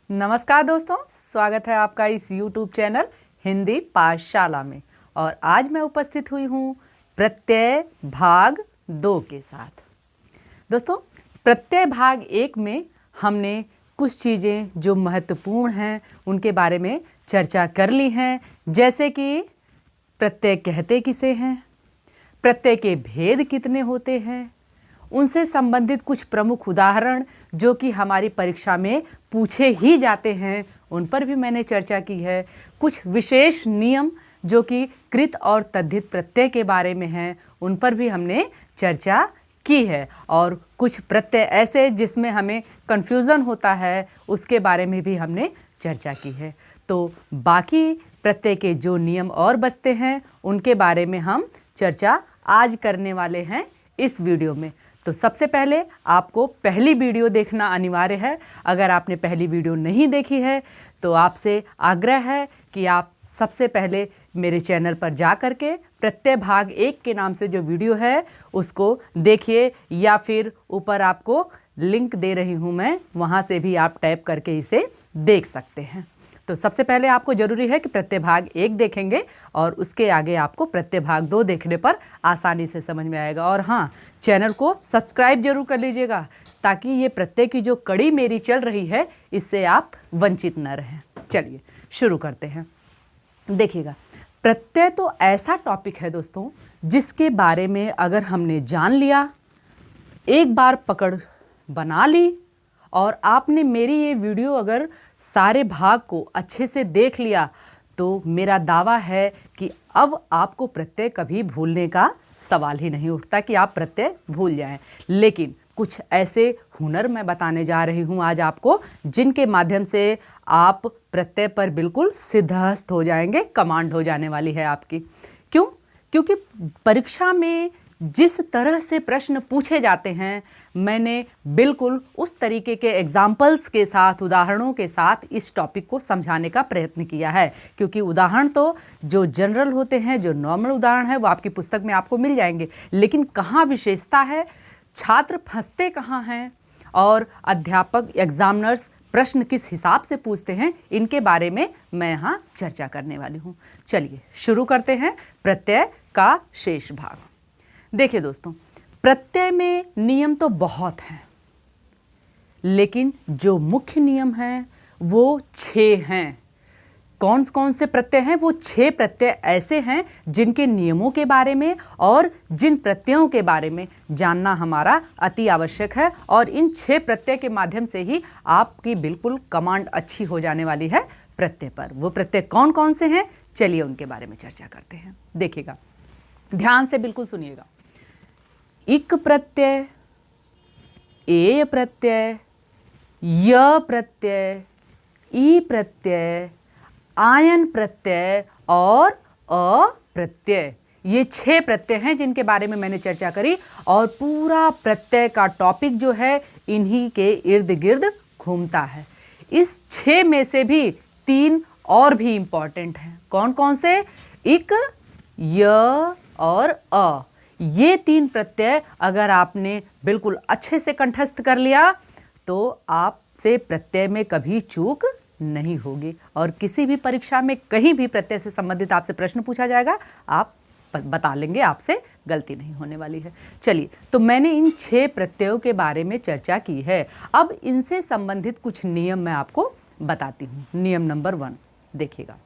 नमस्कार दोस्तों, स्वागत है आपका इस YouTube चैनल हिंदी पाठशाला में। और आज मैं उपस्थित हुई हूँ प्रत्यय भाग 2 के साथ। दोस्तों, प्रत्यय भाग 1 में हमने कुछ चीज़ें जो महत्वपूर्ण हैं उनके बारे में चर्चा कर ली हैं, जैसे कि प्रत्यय कहते किसे हैं, प्रत्यय के भेद कितने होते हैं, उनसे संबंधित कुछ प्रमुख उदाहरण जो कि हमारी परीक्षा में पूछे ही जाते हैं उन पर भी मैंने चर्चा की है। कुछ विशेष नियम जो कि कृत और तद्धित प्रत्यय के बारे में हैं उन पर भी हमने चर्चा की है। और कुछ प्रत्यय ऐसे जिसमें हमें कन्फ्यूज़न होता है उसके बारे में भी हमने चर्चा की है। तो बाकी प्रत्यय के जो नियम और बचते हैं उनके बारे में हम चर्चा आज करने वाले हैं इस वीडियो में। तो सबसे पहले आपको पहली वीडियो देखना अनिवार्य है। अगर आपने पहली वीडियो नहीं देखी है तो आपसे आग्रह है कि आप सबसे पहले मेरे चैनल पर जा कर के प्रत्यय भाग 1 के नाम से जो वीडियो है उसको देखिए, या फिर ऊपर आपको लिंक दे रही हूँ मैं, वहाँ से भी आप टैप करके इसे देख सकते हैं। तो सबसे पहले आपको ज़रूरी है कि प्रत्यय भाग 1 देखेंगे और उसके आगे आपको प्रत्यय भाग 2 देखने पर आसानी से समझ में आएगा। और हाँ, चैनल को सब्सक्राइब जरूर कर लीजिएगा ताकि ये प्रत्यय की जो कड़ी मेरी चल रही है इससे आप वंचित न रहें। चलिए शुरू करते हैं। देखिएगा, प्रत्यय तो ऐसा टॉपिक है दोस्तों जिसके बारे में अगर हमने जान लिया, एक बार पकड़ बना ली और आपने मेरी ये वीडियो अगर सारे भाग को अच्छे से देख लिया तो मेरा दावा है कि अब आपको प्रत्यय कभी भूलने का सवाल ही नहीं उठता कि आप प्रत्यय भूल जाएं। लेकिन कुछ ऐसे हुनर मैं बताने जा रही हूं आज आपको जिनके माध्यम से आप प्रत्यय पर बिल्कुल सिद्धहस्त हो जाएंगे, कमांड हो जाने वाली है आपकी। क्यों? क्योंकि परीक्षा में जिस तरह से प्रश्न पूछे जाते हैं मैंने बिल्कुल उस तरीके के एग्जाम्पल्स के साथ, उदाहरणों के साथ इस टॉपिक को समझाने का प्रयत्न किया है। क्योंकि उदाहरण तो जो जनरल होते हैं, जो नॉर्मल उदाहरण है वो आपकी पुस्तक में आपको मिल जाएंगे, लेकिन कहाँ विशेषता है, छात्र फंसते कहाँ हैं और अध्यापक एग्जामिनर्स प्रश्न किस हिसाब से पूछते हैं, इनके बारे में मैं यहाँ चर्चा करने वाली हूँ। चलिए शुरू करते हैं प्रत्यय का शेष भाग। देखिए दोस्तों, प्रत्यय में नियम तो बहुत हैं, लेकिन जो मुख्य नियम हैं वो 6 हैं। कौन कौन से प्रत्यय हैं? वो 6 प्रत्यय ऐसे हैं जिनके नियमों के बारे में और जिन प्रत्ययों के बारे में जानना हमारा अति आवश्यक है। और इन 6 प्रत्यय के माध्यम से ही आपकी बिल्कुल कमांड अच्छी हो जाने वाली है प्रत्यय पर। वो प्रत्यय कौन कौन से हैं, चलिए उनके बारे में चर्चा करते हैं। देखिएगा, ध्यान से बिल्कुल सुनिएगा। इक प्रत्यय, ए प्रत्यय, य प्रत्यय, ई प्रत्यय, आयन प्रत्यय और अ प्रत्यय, ये 6 प्रत्यय हैं जिनके बारे में मैंने चर्चा करी। और पूरा प्रत्यय का टॉपिक जो है इन्हीं के इर्द गिर्द घूमता है। इस 6 में से भी 3 और भी इंपॉर्टेंट हैं। कौन कौन से? इक, य और अ। ये 3 प्रत्यय अगर आपने बिल्कुल अच्छे से कंठस्थ कर लिया तो आपसे प्रत्यय में कभी चूक नहीं होगी। और किसी भी परीक्षा में कहीं भी प्रत्यय से संबंधित आपसे प्रश्न पूछा जाएगा, आप बता लेंगे, आपसे गलती नहीं होने वाली है। चलिए, तो मैंने इन 6 प्रत्ययों के बारे में चर्चा की है। अब इनसे संबंधित कुछ नियम मैं आपको बताती हूँ। नियम नंबर 1 देखिएगा।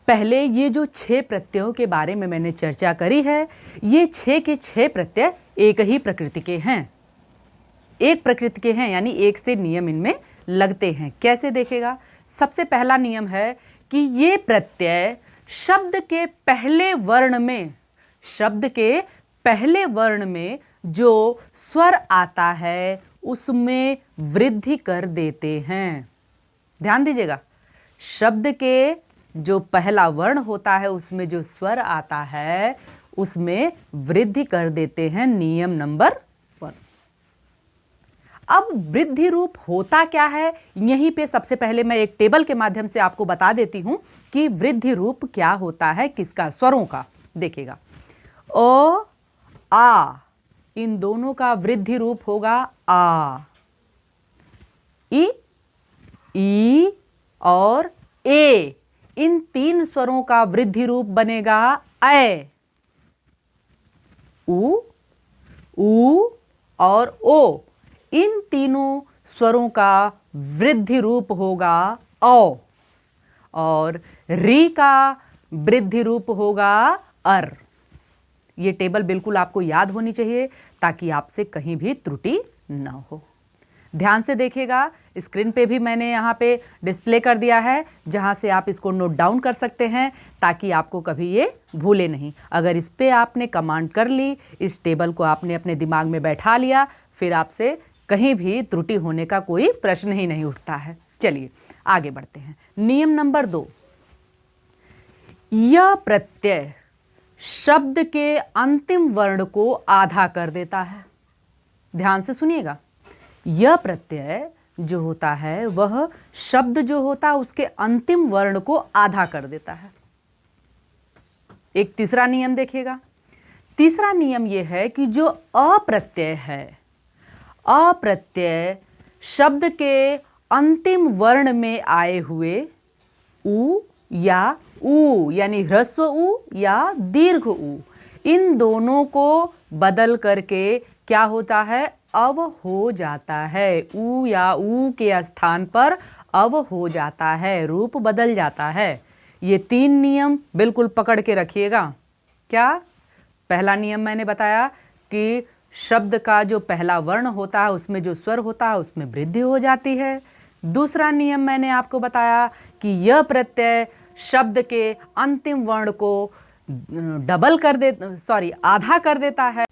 पहले ये जो 6 प्रत्ययों के बारे में मैंने चर्चा करी है, ये 6 के 6 प्रत्यय एक ही प्रकृति के हैं, एक प्रकृति के हैं, यानी एक से नियम इनमें लगते हैं। कैसे देखेगा? सबसे पहला नियम है कि ये प्रत्यय शब्द के पहले वर्ण में, शब्द के पहले वर्ण में जो स्वर आता है उसमें वृद्धि कर देते हैं। ध्यान दीजिएगा, शब्द के जो पहला वर्ण होता है उसमें जो स्वर आता है उसमें वृद्धि कर देते हैं। नियम नंबर 1। अब वृद्धि रूप होता क्या है, यहीं पे सबसे पहले मैं एक टेबल के माध्यम से आपको बता देती हूं कि वृद्धि रूप क्या होता है, किसका? स्वरों का। देखिएगा, अ, आ, इन दोनों का वृद्धि रूप होगा आ। ई, ई और ए, इन 3 स्वरों का वृद्धि रूप बनेगा ऐ। ऊ और ओ, इन तीनों स्वरों का वृद्धि रूप होगा औ, और री का वृद्धि रूप होगा अर। ये टेबल बिल्कुल आपको याद होनी चाहिए ताकि आपसे कहीं भी त्रुटि न हो। ध्यान से देखिएगा, स्क्रीन पे भी मैंने यहाँ पे डिस्प्ले कर दिया है, जहाँ से आप इसको नोट डाउन कर सकते हैं ताकि आपको कभी ये भूले नहीं। अगर इस पे आपने कमांड कर ली, इस टेबल को आपने अपने दिमाग में बैठा लिया, फिर आपसे कहीं भी त्रुटि होने का कोई प्रश्न ही नहीं उठता है। चलिए आगे बढ़ते हैं। नियम नंबर 2, यह प्रत्यय शब्द के अंतिम वर्ण को आधा कर देता है। ध्यान से सुनिएगा, यह प्रत्यय जो होता है वह शब्द जो होता है उसके अंतिम वर्ण को आधा कर देता है। एक तीसरा नियम देखिएगा। तीसरा नियम यह है कि जो अप्रत्यय है, अप्रत्यय शब्द के अंतिम वर्ण में आए हुए उ या ऊ यानी ह्रस्व उ या दीर्घ उ, इन दोनों को बदल करके क्या होता है, अव हो जाता है। ऊ या ऊ के स्थान पर अव हो जाता है, रूप बदल जाता है। ये 3 नियम बिल्कुल पकड़ के रखिएगा। क्या? पहला नियम मैंने बताया कि शब्द का जो पहला वर्ण होता है उसमें जो स्वर होता है उसमें वृद्धि हो जाती है। दूसरा नियम मैंने आपको बताया कि यह प्रत्यय शब्द के अंतिम वर्ण को आधा कर देता है।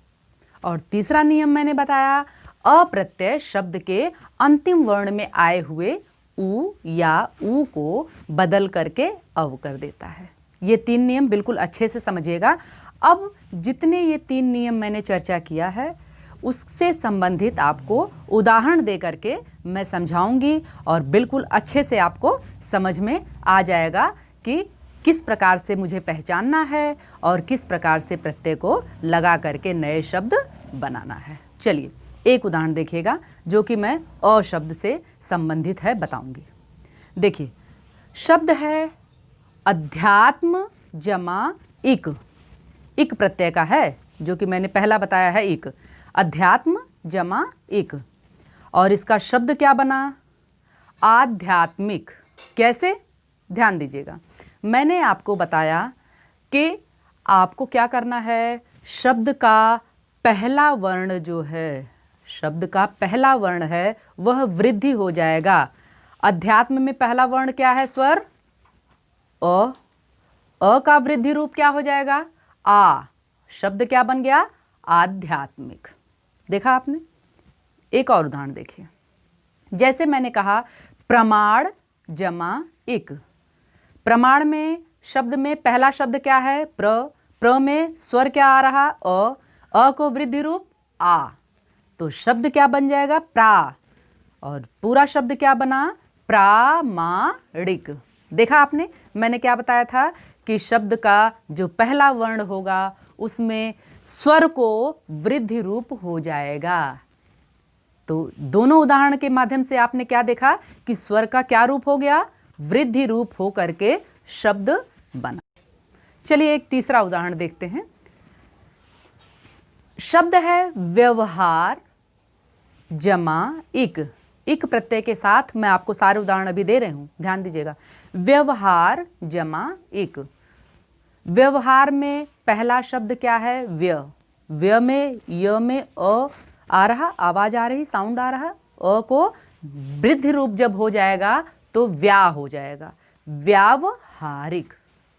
और तीसरा नियम मैंने बताया अप्रत्यय शब्द के अंतिम वर्ण में आए हुए उ या ऊ को बदल करके अव कर देता है। ये 3 नियम बिल्कुल अच्छे से समझिएगा। अब जितने ये 3 नियम मैंने चर्चा किया है उससे संबंधित आपको उदाहरण दे करके मैं समझाऊंगी और बिल्कुल अच्छे से आपको समझ में आ जाएगा कि किस प्रकार से मुझे पहचानना है और किस प्रकार से प्रत्यय को लगा करके नए शब्द बनाना है। चलिए एक उदाहरण देखिएगा जो कि मैं अ शब्द से संबंधित है बताऊंगी। देखिए शब्द है अध्यात्म जमा इक। इक प्रत्यय का है जो कि मैंने पहला बताया है इक। अध्यात्म जमा इक और इसका शब्द क्या बना, आध्यात्मिक। कैसे? ध्यान दीजिएगा, मैंने आपको बताया कि आपको क्या करना है, शब्द का पहला वर्ण जो है, शब्द का पहला वर्ण है वह वृद्धि हो जाएगा। अध्यात्म में पहला वर्ण क्या है, स्वर अ। अ का वृद्धि रूप क्या हो जाएगा, आ। शब्द क्या बन गया, आध्यात्मिक। देखा आपने? एक और उदाहरण देखिए। जैसे मैंने कहा प्रमाण जमा इक। प्रमाण में शब्द में पहला शब्द क्या है, प्र। प्र में स्वर क्या आ रहा, अ। अ को वृद्धि रूप आ, तो शब्द क्या बन जाएगा, प्रा। और पूरा शब्द क्या बना, प्रामाणिक। देखा आपने, मैंने क्या बताया था कि शब्द का जो पहला वर्ण होगा उसमें स्वर को वृद्धि रूप हो जाएगा। तो दोनों उदाहरण के माध्यम से आपने क्या देखा कि स्वर का क्या रूप हो गया, वृद्धि रूप हो करके शब्द बना। चलिए एक तीसरा उदाहरण देखते हैं। शब्द है व्यवहार जमा इक। इक प्रत्यय के साथ मैं आपको सारे उदाहरण अभी दे रही हूं, ध्यान दीजिएगा। व्यवहार जमा इक। व्यवहार में पहला शब्द क्या है, व्य। व्य में य में अ आ रहा, आवाज आ रही, साउंड आ रहा। अ को वृद्धि रूप जब हो जाएगा तो व्या हो जाएगा, व्यावहारिक।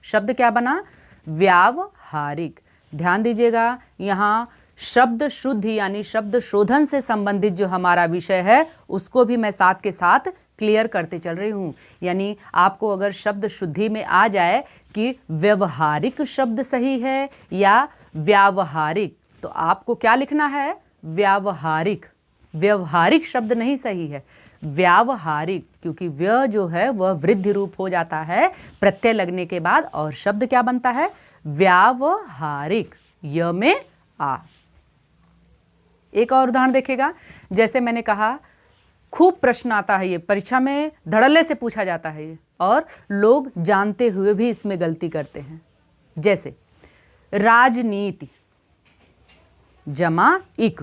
शब्द क्या बना, व्यावहारिक। ध्यान दीजिएगा, यहाँ शब्द शुद्धि यानी शब्द शोधन से संबंधित जो हमारा विषय है उसको भी मैं साथ के साथ क्लियर करते चल रही हूँ। यानी आपको अगर शब्द शुद्धि में आ जाए कि व्यवहारिक शब्द सही है या व्यावहारिक, तो आपको क्या लिखना है, व्यावहारिक। व्यवहारिक शब्द नहीं सही है, व्यावहारिक, क्योंकि व्य जो है वह वृद्धि रूप हो जाता है प्रत्यय लगने के बाद और शब्द क्या बनता है, व्यावहारिक, य में आ। एक और उदाहरण देखिएगा। जैसे मैंने कहा खूब प्रश्न आता है, ये परीक्षा में धड़ल्ले से पूछा जाता है ये, और लोग जानते हुए भी इसमें गलती करते हैं। जैसे राजनीति जमा इक,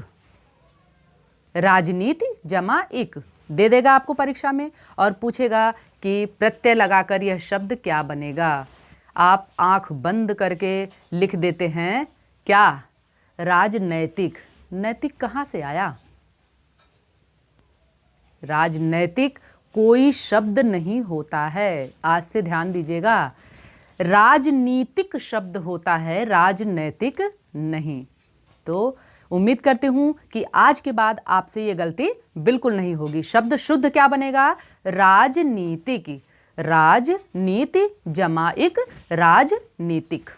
राजनीति जमा इक दे देगा आपको परीक्षा में और पूछेगा कि प्रत्यय लगाकर यह शब्द क्या बनेगा। आप आंख बंद करके लिख देते हैं क्या, राजनैतिक। नैतिक कहाँ से आया? राजनैतिक कोई शब्द नहीं होता है, आज से ध्यान दीजिएगा। राजनीतिक शब्द होता है, राजनैतिक नहीं। तो उम्मीद करती हूं कि आज के बाद आपसे ये गलती बिल्कुल नहीं होगी। शब्द शुद्ध क्या बनेगा? राजनीतिक, राजनीति जमा इक, राजनीतिक,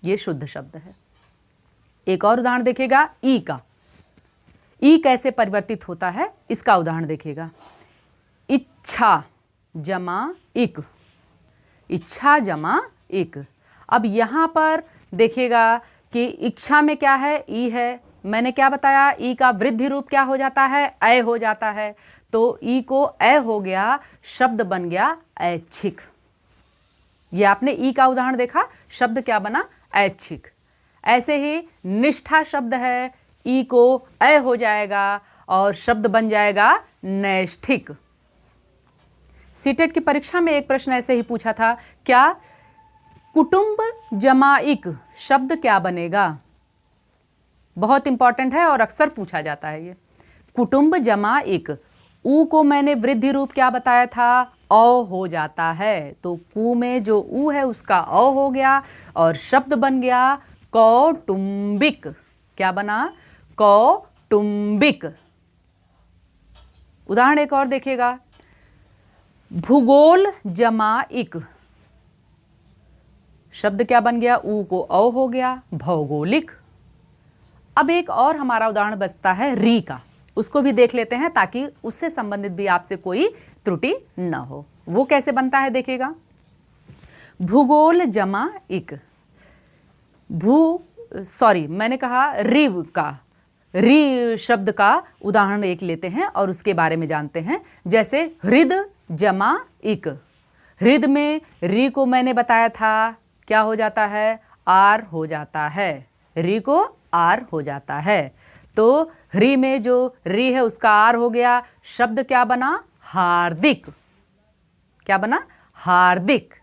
ये शुद्ध शब्द है। एक और उदाहरण देखिएगा ई का। ई कैसे परिवर्तित होता है इसका उदाहरण देखिएगा। इच्छा जमा इक, इच्छा जमा इक। अब यहां पर देखिएगा कि इच्छा में क्या है? ई है। मैंने क्या बताया? ई का वृद्धि रूप क्या हो जाता है? ऐ हो जाता है। तो ई को ऐ हो गया, शब्द बन गया ऐच्छिक। ये आपने ई का उदाहरण देखा, शब्द क्या बना? ऐच्छिक। ऐसे ही निष्ठा शब्द है, ई को ऐ हो जाएगा और शब्द बन जाएगा नैष्ठिक। सीटेट की परीक्षा में एक प्रश्न ऐसे ही पूछा था, क्या कुटुंब जमा इक शब्द क्या बनेगा? बहुत इंपॉर्टेंट है और अक्सर पूछा जाता है ये। कुटुंब जमा इक, ऊ को मैंने वृद्धि रूप क्या बताया था? औ हो जाता है। तो कु में जो ऊ है उसका औ हो गया और शब्द बन गया कौटुंबिक। क्या बना? कौटुंबिक। उदाहरण एक और देखिएगा, भूगोल जमा इक, शब्द क्या बन गया? ऊ को औ हो गया, भौगोलिक। अब एक और हमारा उदाहरण बचता है री का, उसको भी देख लेते हैं ताकि उससे संबंधित भी आपसे कोई त्रुटि न हो। वो कैसे बनता है देखिएगा। भूगोल जमा इक, मैंने कहा रिव का, री शब्द का उदाहरण एक लेते हैं और उसके बारे में जानते हैं। जैसे हृद जमा इक, हृद में री को मैंने बताया था क्या हो जाता है? आर हो जाता है, री को आर हो जाता है। तो री में जो री है उसका आर हो गया, शब्द क्या बना? हार्दिक। क्या बना? हार्दिक।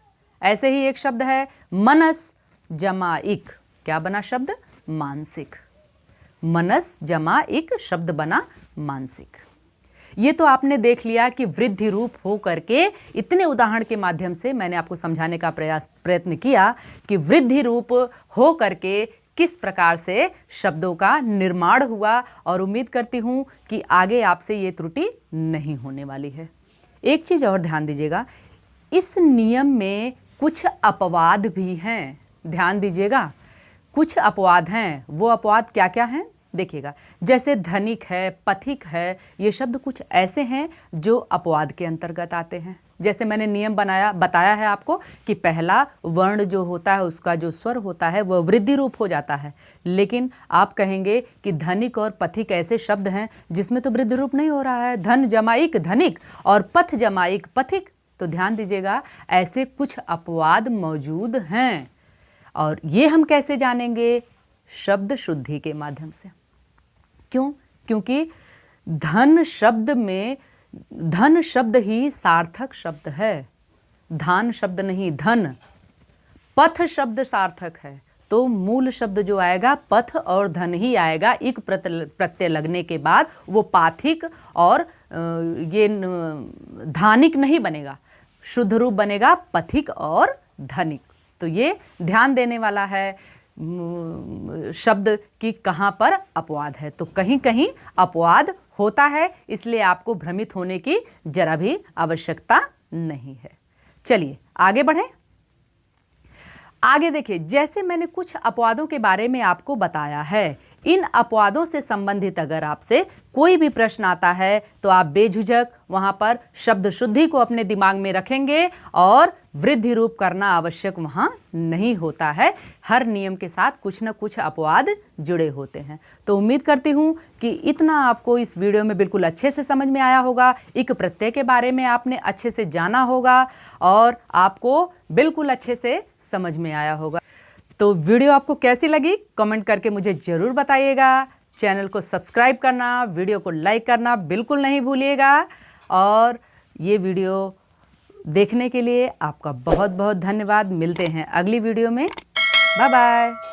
ऐसे ही एक शब्द है मनस जमा इक, क्या बना शब्द? मानसिक। मनस जमा इक शब्द बना मानसिक। ये तो आपने देख लिया कि वृद्धि रूप हो करके, इतने उदाहरण के माध्यम से मैंने आपको समझाने का प्रयत्न किया कि वृद्धि रूप हो करके किस प्रकार से शब्दों का निर्माण हुआ, और उम्मीद करती हूँ कि आगे आपसे ये त्रुटि नहीं होने वाली है। एक चीज़ और ध्यान दीजिएगा, इस नियम में कुछ अपवाद भी हैं, ध्यान दीजिएगा। कुछ अपवाद हैं, वो अपवाद क्या क्या हैं देखिएगा। जैसे धनिक है, पथिक है, ये शब्द कुछ ऐसे हैं जो अपवाद के अंतर्गत आते हैं। जैसे मैंने नियम बताया है आपको कि पहला वर्ण जो होता है उसका जो स्वर होता है वह वृद्धि रूप हो जाता है, लेकिन आप कहेंगे कि धनिक और पथिक ऐसे शब्द हैं जिसमें तो वृद्धि रूप नहीं हो रहा है। धन जमाइक धनिक और पथ जमाइक पथिक। तो ध्यान दीजिएगा, ऐसे कुछ अपवाद मौजूद हैं, और ये हम कैसे जानेंगे? शब्द शुद्धि के माध्यम से। क्यों? क्योंकि धन शब्द में धन शब्द ही सार्थक शब्द है, धान शब्द नहीं, धन। पथ शब्द सार्थक है, तो मूल शब्द जो आएगा पथ और धन ही आएगा। एक प्रत्यय लगने के बाद वो पाथिक और ये धानिक नहीं बनेगा, शुद्ध रूप बनेगा पथिक और धनिक। तो ये ध्यान देने वाला है शब्द की कहाँ पर अपवाद है। तो कहीं कहीं अपवाद होता है, इसलिए आपको भ्रमित होने की जरा भी आवश्यकता नहीं है। चलिए आगे बढ़ें। आगे देखिए, जैसे मैंने कुछ अपवादों के बारे में आपको बताया है, इन अपवादों से संबंधित अगर आपसे कोई भी प्रश्न आता है तो आप बेझिझक वहां पर शब्द शुद्धि को अपने दिमाग में रखेंगे और वृद्धि रूप करना आवश्यक वहां नहीं होता है। हर नियम के साथ कुछ न कुछ अपवाद जुड़े होते हैं। तो उम्मीद करती हूं कि इतना आपको इस वीडियो में बिल्कुल अच्छे से समझ में आया होगा। एक प्रत्यय के बारे में आपने अच्छे से जाना होगा और आपको बिल्कुल अच्छे से समझ में आया होगा। तो वीडियो आपको कैसी लगी कमेंट करके मुझे ज़रूर बताइएगा। चैनल को सब्सक्राइब करना, वीडियो को लाइक करना बिल्कुल नहीं भूलिएगा। और ये वीडियो देखने के लिए आपका बहुत बहुत धन्यवाद। मिलते हैं अगली वीडियो में। Bye bye.